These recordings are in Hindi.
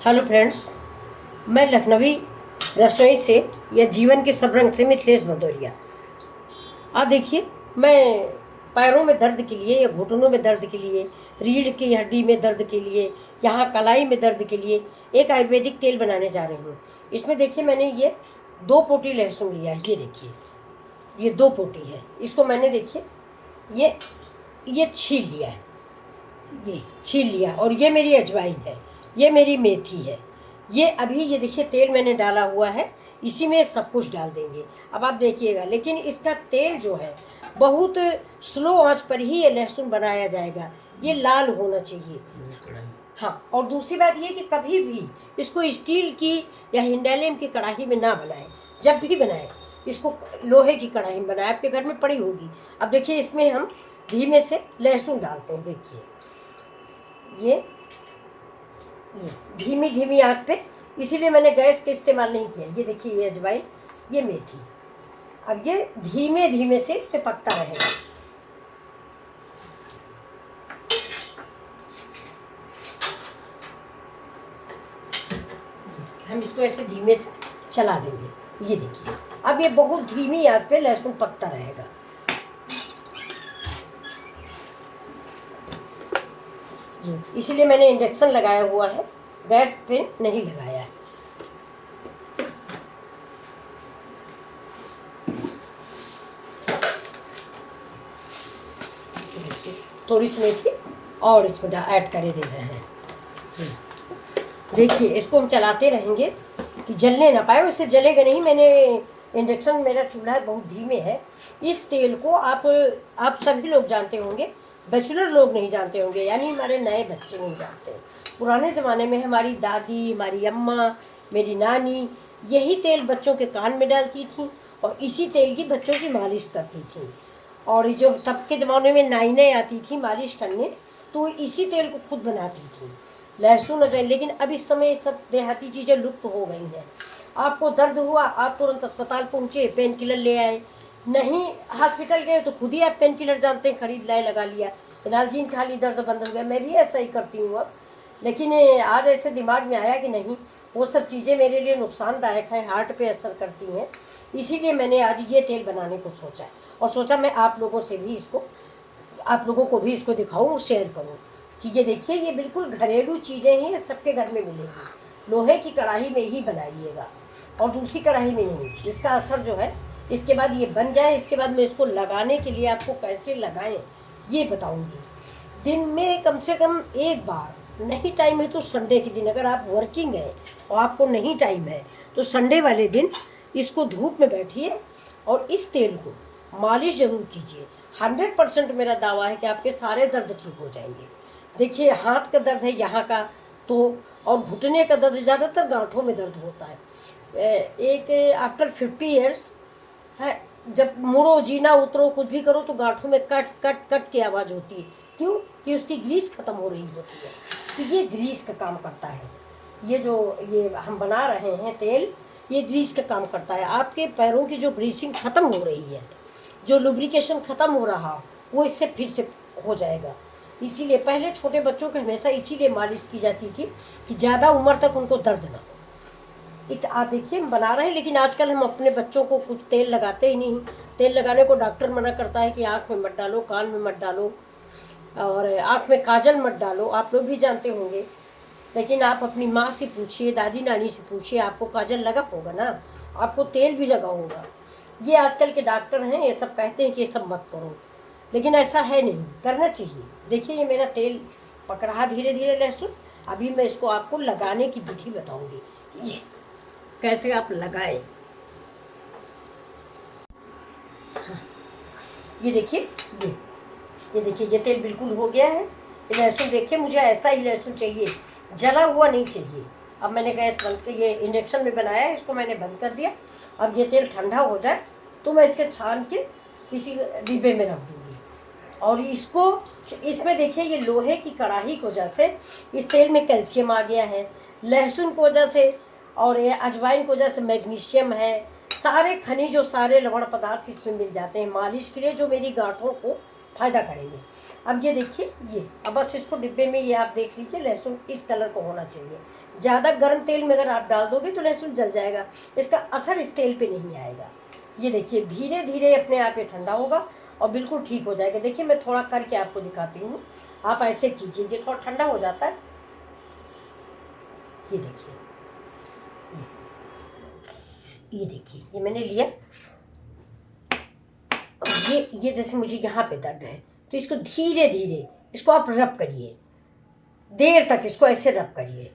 हेलो फ्रेंड्स, मैं लखनवी रसोई से या जीवन के सब रंग से मिथिलेश भदौरिया। देखिए, मैं पैरों में दर्द के लिए या घुटनों में दर्द के लिए, रीढ़ की हड्डी में दर्द के लिए, यहाँ कलाई में दर्द के लिए एक आयुर्वेदिक तेल बनाने जा रही हूँ। इसमें देखिए, मैंने ये 2 पोटी लहसुन लिया है। ये देखिए, ये 2 पोटी है। इसको मैंने देखिए ये छील लिया है, ये छील लिया। और ये मेरी अजवाइन है, ये मेरी मेथी है। ये अभी ये देखिए तेल मैंने डाला हुआ है, इसी में सब कुछ डाल देंगे। अब आप देखिएगा, लेकिन इसका तेल जो है बहुत स्लो आंच पर ही ये लहसुन बनाया जाएगा। ये लाल होना चाहिए। हाँ, और दूसरी बात ये कि कभी भी इसको स्टील की या हिंडैलियम की कढ़ाई में ना बनाएं। जब भी बनाएं इसको लोहे की कढ़ाई में बनाएं, आपके घर में पड़ी होगी। अब देखिए, इसमें हम धीमे से लहसुन डालते हैं। देखिए, ये धीमी धीमी आंच पे, इसीलिए मैंने गैस का इस्तेमाल नहीं किया। ये देखिए, ये अजवाइन, ये मेथी। अब ये धीमे धीमे से इससे पकता रहेगा। हम इसको ऐसे धीमे से चला देंगे। ये देखिए, अब ये बहुत धीमी आंच पे लहसुन पकता रहेगा। इसीलिए मैंने इंडक्शन लगाया हुआ है, गैस पे नहीं लगाया है। थोड़ी सी मेथी और इसमें ऐड करे दे रहे हैं। देखिए, इसको हम चलाते रहेंगे कि जलने ना पाए। वैसे जलेगा नहीं, मैंने इंडक्शन, मेरा चूल्हा बहुत धीमे है। इस तेल को आप सभी लोग जानते होंगे, बैचलर लोग नहीं जानते होंगे, यानी हमारे नए बच्चे नहीं जानते। पुराने ज़माने में हमारी दादी, हमारी अम्मा, मेरी नानी यही तेल बच्चों के कान में डालती थी और इसी तेल की बच्चों की मालिश करती थी। और जो तब के ज़माने में नाइनें आती थी मालिश करने, तो इसी तेल को खुद बनाती थी, लहसुन अजवाइन। लेकिन अब इस समय सब देहाती चीज़ें लुप्त हो गई हैं। आपको दर्द हुआ, आप तुरंत अस्पताल पहुँचे, पेन किलर ले आए। नहीं हॉस्पिटल गए तो खुद ही आप पेन किलर जानते हैं, खरीद लाए, लगा लिया, एनाल्जीन खा ली, दर्द बंद हो गया। मैं भी ऐसा ही करती हूँ अब। लेकिन आज ऐसे दिमाग में आया कि नहीं, वो सब चीज़ें मेरे लिए नुकसानदायक है, हार्ट पे असर करती हैं। इसीलिए मैंने आज ये तेल बनाने को सोचा है और सोचा मैं आप लोगों को भी इसको दिखाऊं, शेयर करूं कि ये देखिए, ये बिल्कुल घरेलू चीज़ें हैं, सबके घर में मिलेंगी। लोहे की कढ़ाई में ही बनाइएगा और दूसरी कढ़ाई में नहीं। इसका असर जो है, इसके बाद ये बन जाए, इसके बाद मैं इसको लगाने के लिए आपको कैसे लगाएं ये बताऊंगी। दिन में कम से कम एक बार, नहीं टाइम है तो संडे के दिन, अगर आप वर्किंग हैं और आपको नहीं टाइम है तो संडे वाले दिन इसको धूप में बैठिए और इस तेल को मालिश जरूर कीजिए। 100% मेरा दावा है कि आपके सारे दर्द ठीक हो जाएंगे। देखिए, हाथ का दर्द है यहाँ का तो, और घुटने का दर्द, ज़्यादातर गांठों में दर्द होता है। एक आफ्टर 50 ईयर्स है, जब मुड़ो जीना उतरो कुछ भी करो तो गांठों में कट कट कट की आवाज़ होती है। क्यों? कि उसकी ग्रीस खत्म हो रही होती है। तो ये ग्रीस का काम करता है। ये जो ये हम बना रहे हैं तेल, ये ग्रीस का काम करता है। आपके पैरों की जो ग्रीसिंग ख़त्म हो रही है, जो लुब्रिकेशन ख़त्म हो रहा, वो इससे फिर से हो जाएगा। इसीलिए पहले छोटे बच्चों को हमेशा इसीलिए मालिश की जाती थी कि ज़्यादा उम्र तक उनको दर्द ना हो। इस आप देखिए, हम बना रहे हैं, लेकिन आजकल हम अपने बच्चों को कुछ तेल लगाते ही नहीं। तेल लगाने को डॉक्टर मना करता है कि आँख में मत डालो, कान में मत डालो और आँख में काजल मत डालो। आप लोग भी जानते होंगे, लेकिन आप अपनी माँ से पूछिए, दादी नानी से पूछिए, आपको काजल लगा होगा ना, आपको तेल भी लगा होगा। ये आजकल के डॉक्टर हैं, ये सब कहते हैं कि ये सब मत करो, लेकिन ऐसा है नहीं, करना चाहिए। देखिए, ये मेरा तेल पक रहा धीरे धीरे लहसुन। अभी मैं इसको आपको लगाने की विधि बताऊंगी, ये कैसे आप लगाएं। हाँ, ये देखिए, ये देखिए, ये तेल बिल्कुल हो गया है। ये लहसुन देखिए, मुझे ऐसा ही लहसुन चाहिए, जला हुआ नहीं चाहिए। अब मैंने गैस बंद कर, ये इंडक्शन में बनाया है, इसको मैंने बंद कर दिया। अब ये तेल ठंडा हो जाए तो मैं इसके छान के किसी डिब्बे में रख दूँगी। और इसको, इसमें देखिए, ये लोहे की कढ़ाई की वजह से इस तेल में कैल्शियम आ गया है, लहसुन की वजह से और ये अजवाइन की वजह से मैग्नीशियम है। सारे खनिज और सारे लवण पदार्थ इसमें मिल जाते हैं मालिश के लिए, जो मेरी गांठों को फ़ायदा करेंगे। अब ये देखिए, ये अब बस इसको डिब्बे में ये आप देख लीजिए, लहसुन इस कलर का होना चाहिए। ज़्यादा गर्म तेल में अगर आप डाल दोगे तो लहसुन जल जाएगा, इसका असर इस तेल पे नहीं आएगा। ये देखिए धीरे धीरे अपने आप ये ठंडा होगा और बिल्कुल ठीक हो जाएगा। देखिए मैं थोड़ा करके आपको दिखाती हूँ, आप ऐसे कीजिए, ये थोड़ा ठंडा हो जाता है। ये देखिए, ये देखिए, ये मैंने लिया और ये जैसे मुझे यहाँ पे दर्द है तो इसको धीरे धीरे इसको आप रब करिए, देर तक इसको ऐसे रब करिए,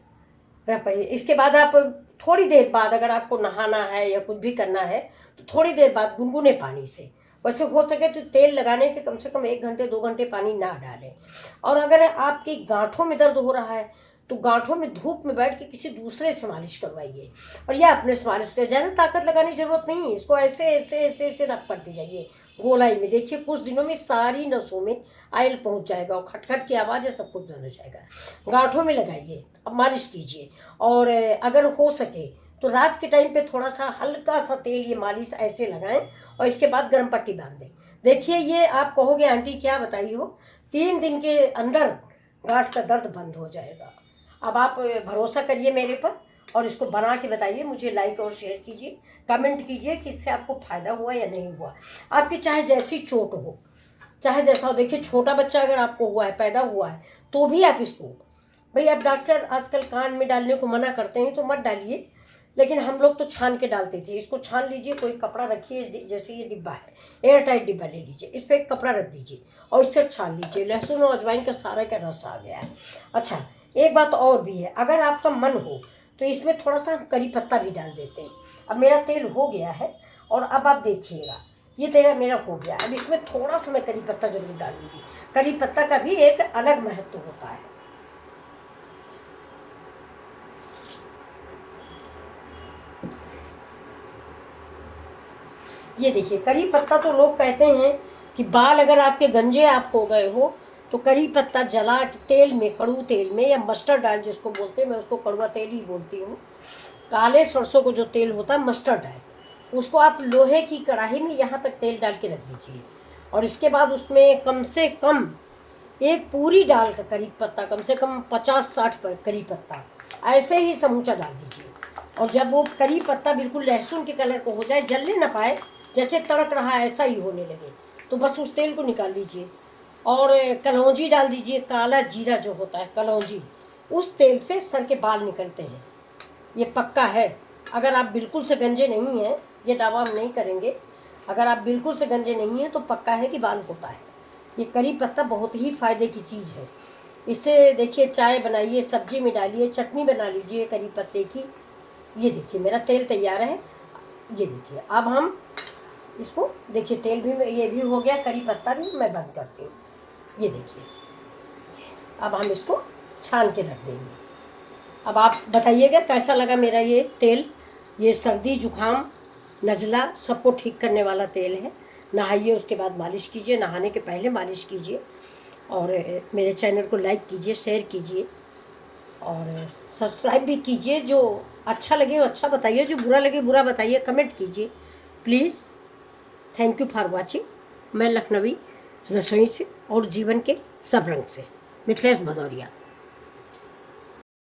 रब करिए। इसके बाद आप थोड़ी देर बाद अगर आपको नहाना है या कुछ भी करना है तो थोड़ी देर बाद गुनगुने पानी से, वैसे हो सके तो तेल लगाने के कम से कम 1 घंटे 2 घंटे पानी ना डालें। और अगर आपकी गांठों में दर्द हो रहा है तो गांठों में धूप में बैठ के किसी दूसरे से मालिश करवाइए, और या अपने से मालिश करिए। ज़्यादा ताकत लगाने की जरूरत नहीं है, इसको ऐसे ऐसे ऐसे ऐसे रब करते जाइए गोलाई में। देखिए कुछ दिनों में सारी नसों में आयल पहुंच जाएगा और खटखट की आवाज़ है सब कुछ बंद हो जाएगा। गांठों में लगाइए, अब मालिश कीजिए। और अगर हो सके तो रात के टाइम पे थोड़ा सा हल्का सा तेल ये मालिश ऐसे लगाएं और इसके बाद गर्म पट्टी बांध दें। देखिए ये आप कहोगे आंटी क्या बताई हो, 3 दिन के अंदर गांठ का दर्द बंद हो जाएगा। अब आप भरोसा करिए मेरे पर और इसको बना के बताइए, मुझे लाइक और शेयर कीजिए, कमेंट कीजिए कि इससे आपको फ़ायदा हुआ या नहीं हुआ। आपकी चाहे जैसी चोट हो, चाहे जैसा हो, देखिए छोटा बच्चा अगर आपको हुआ है, पैदा हुआ है, तो भी आप इसको, भाई आप डॉक्टर आजकल कान में डालने को मना करते हैं तो मत डालिए, लेकिन हम लोग तो छान के डालते थे। इसको छान लीजिए, कोई कपड़ा रखिए, जैसे ये डिब्बा है, एयर टाइट डिब्बा ले लीजिए, इस पर एक कपड़ा रख दीजिए और इससे छान लीजिए। लहसुन और अजवाइन का सारा का रस आ गया है। अच्छा एक बात और भी है, अगर आपका मन हो तो इसमें थोड़ा सा करी पत्ता भी डाल देते हैं। अब मेरा तेल हो गया है और अब आप देखिएगा ये तेल मेरा हो गया। अब इसमें थोड़ा सा मैं करी पत्ता जरूर डालूंगी, करी पत्ता का भी एक अलग महत्व होता है। ये देखिए करी पत्ता, तो लोग कहते हैं कि बाल अगर आपके गंजे आप हो गए हो तो करी पत्ता जला तेल में, कड़ू तेल में, या मस्टर्ड ऑयल जिसको बोलते हैं, मैं उसको कड़वा तेल ही बोलती हूँ, काले सरसों को जो तेल होता है मस्टर्ड ऑयल, उसको आप लोहे की कढ़ाई में यहाँ तक तेल डाल के रख दीजिए और इसके बाद उसमें कम से कम एक पूरी डाल का करी पत्ता, कम से कम 50-60 पर करी पत्ता ऐसे ही समूचा डाल दीजिए। और जब वो करी पत्ता बिल्कुल लहसुन के कलर को हो जाए, जलने ना पाए, जैसे तड़क रहा है ऐसा ही होने लगे, तो बस उस तेल को निकाल लीजिए और कलौंजी डाल दीजिए। काला जीरा जो होता है कलौंजी, उस तेल से सर के बाल निकलते हैं, ये पक्का है। अगर आप बिल्कुल से गंजे नहीं हैं, ये दावा हम नहीं करेंगे, अगर आप बिल्कुल से गंजे नहीं हैं तो पक्का है कि बाल होता है। ये करी पत्ता बहुत ही फ़ायदे की चीज़ है। इससे देखिए चाय बनाइए, सब्जी में डालिए, चटनी बना लीजिए करी पत्ते की। ये देखिए मेरा तेल तैयार है। ये देखिए अब हम इसको, देखिए तेल भी, ये भी हो गया, करी पत्ता भी मैं बंद करती हूँ। ये देखिए अब हम इसको छान के रख देंगे। अब आप बताइएगा कैसा लगा मेरा ये तेल। ये सर्दी जुखाम नज़ला सबको ठीक करने वाला तेल है। नहाइए उसके बाद मालिश कीजिए, नहाने के पहले मालिश कीजिए, और मेरे चैनल को लाइक कीजिए, शेयर कीजिए और सब्सक्राइब भी कीजिए। जो अच्छा लगे वो अच्छा बताइए, जो बुरा लगे बुरा बताइए, कमेंट कीजिए please. Thank you for watching. मैं लखनवी रसोई से और जीवन के सब रंग से मिथिलेश भदौरिया।